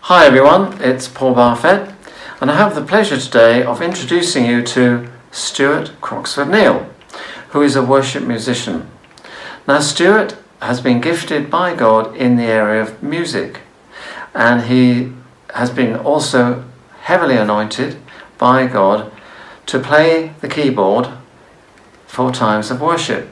Hi everyone, it's Paul Barfett, and I have the pleasure today of introducing you to Stuart Croxford Neale, who is a worship musician. Now Stuart has been gifted by God in the area of music, and he has been also heavily anointed by God to play the keyboard for times of worship.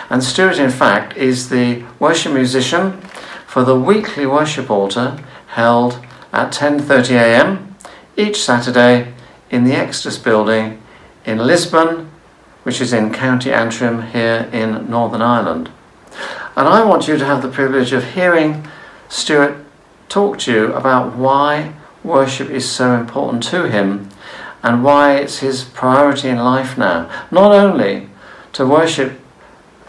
And Stuart, in fact, is the worship musician for the weekly worship altar held at 10:30 a.m. each Saturday in the Exodus building in Lisburn, which is in County Antrim here in Northern Ireland. And I want you to have the privilege of hearing Stuart talk to you about why worship is so important to him and why it's his priority in life now, not only to worship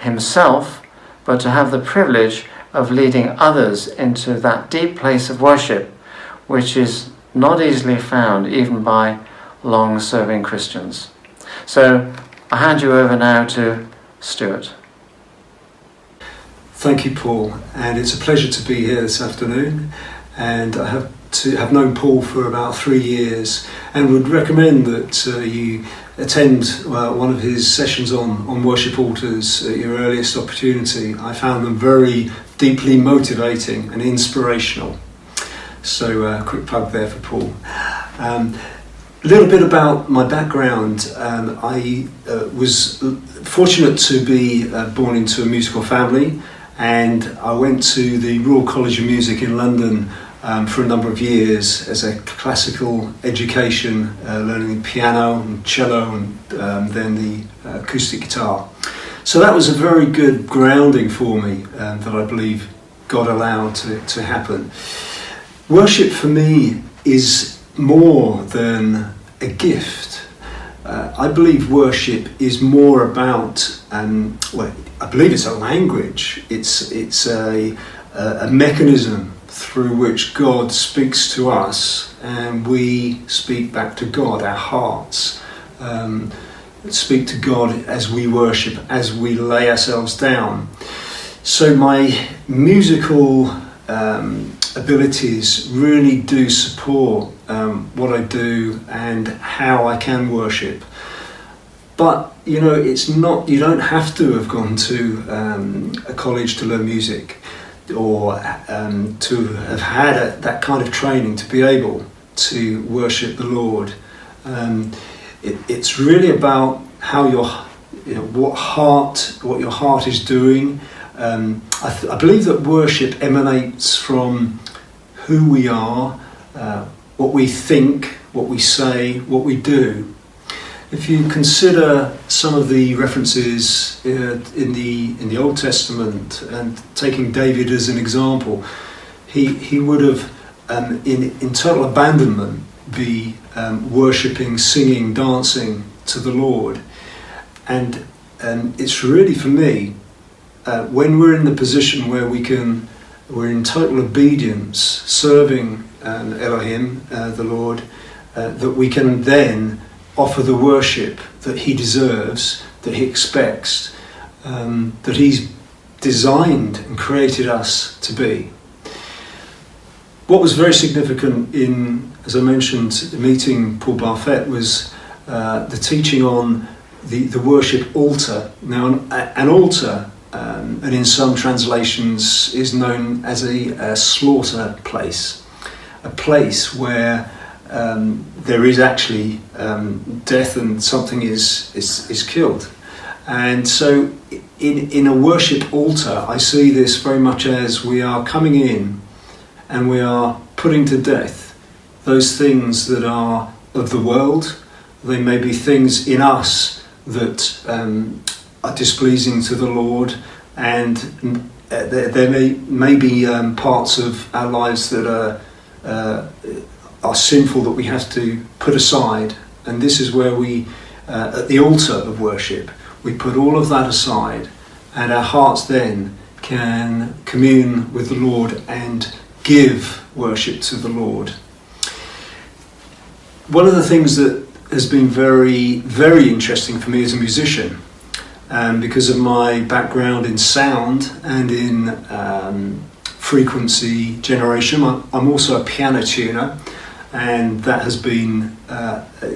himself, but to have the privilege of leading others into that deep place of worship, which is not easily found even by long-serving Christians. So I hand you over now to Stuart. Thank you, Paul, and it's a pleasure to be here this afternoon. And I have known Paul for about 3 years, and would recommend that you attend one of his sessions on worship altars at your earliest opportunity. I found them very deeply motivating and inspirational. So quick plug there for Paul. A little bit about my background. I was fortunate to be born into a musical family, and I went to the Royal College of Music in London for a number of years as a classical education, learning the piano and cello and then the acoustic guitar. So that was a very good grounding for me that I believe God allowed to happen. Worship for me is more than a gift. I believe worship is more about, I believe it's a language. It's a mechanism through which God speaks to us and we speak back to God. Our hearts speak to God as we worship, as we lay ourselves down. So my musical abilities really do support what I do and how I can worship. But it's not, you don't have to have gone to a college to learn music or to have had that kind of training to be able to worship the Lord. It's really about how what your heart is doing. I believe that worship emanates from who we are, what we think, what we say, what we do. If you consider some of the references in the Old Testament, and taking David as an example, he would have in total abandonment be worshipping, singing, dancing to the Lord. And it's really, for me, when we're in the position where we're in total obedience, serving Elohim, the Lord, that we can then offer the worship that he deserves, that he expects, that he's designed and created us to be. What was very significant in, as I mentioned, meeting Paul Barfett was the teaching on the worship altar. Now, an altar, and in some translations, is known as a slaughter place, a place where there is actually death and something is killed. And so in a worship altar, I see this very much as we are coming in and we are putting to death those things that are of the world. They may be things in us that are displeasing to the Lord, and there may be parts of our lives that are sinful that we have to put aside. And this is where we, at the altar of worship, we put all of that aside, and our hearts then can commune with the Lord and give worship to the Lord. One of the things that has been very, very interesting for me as a musician, because of my background in sound and in frequency generation. I'm also a piano tuner, and that has been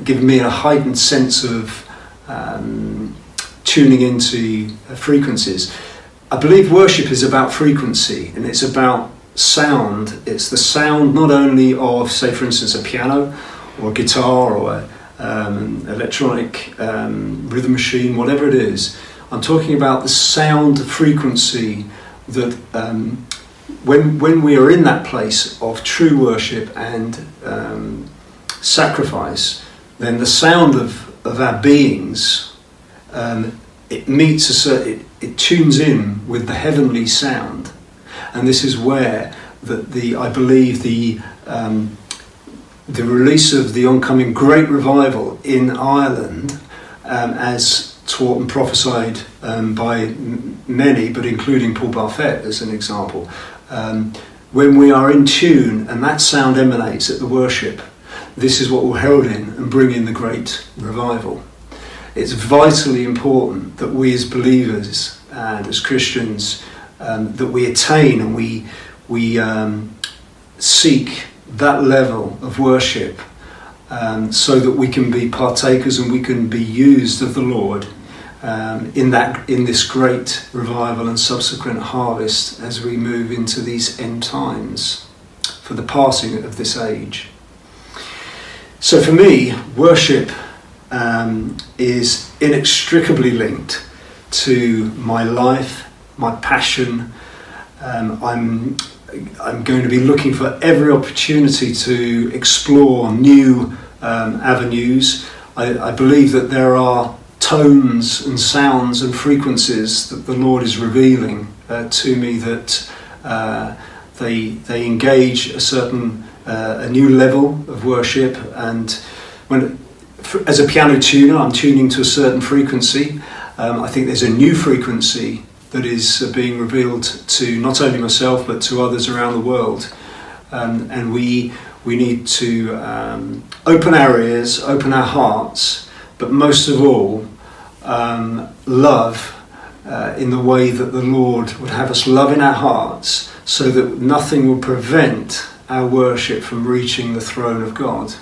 given me a heightened sense of tuning into frequencies. I believe worship is about frequency, and it's about sound. It's the sound not only of, say for instance, a piano or a guitar or an electronic rhythm machine, whatever it is. I'm talking about the sound frequency that when we are in that place of true worship and sacrifice, then the sound of our beings, it tunes in with the heavenly sound. And this is where I believe the release of the oncoming great revival in Ireland, as taught and prophesied by many, but including Paul Barfett as an example, when we are in tune and that sound emanates at the worship, this is what will herald in and bring in the great revival. It's vitally important that we as believers and as Christians, that we attain and we seek that level of worship, so that we can be partakers and we can be used of the Lord in this great revival and subsequent harvest as we move into these end times for the passing of this age. So for me, worship is inextricably linked to my life, my passion. I'm going to be looking for every opportunity to explore new avenues. I believe that there are tones and sounds and frequencies that the Lord is revealing to me, that they engage a new level of worship. And as a piano tuner, I'm tuning to a certain frequency. I think there's a new frequency that is being revealed to not only myself but to others around the world, and we need to open our ears, open our hearts, but most of all love in the way that the Lord would have us love in our hearts, so that nothing will prevent our worship from reaching the throne of God.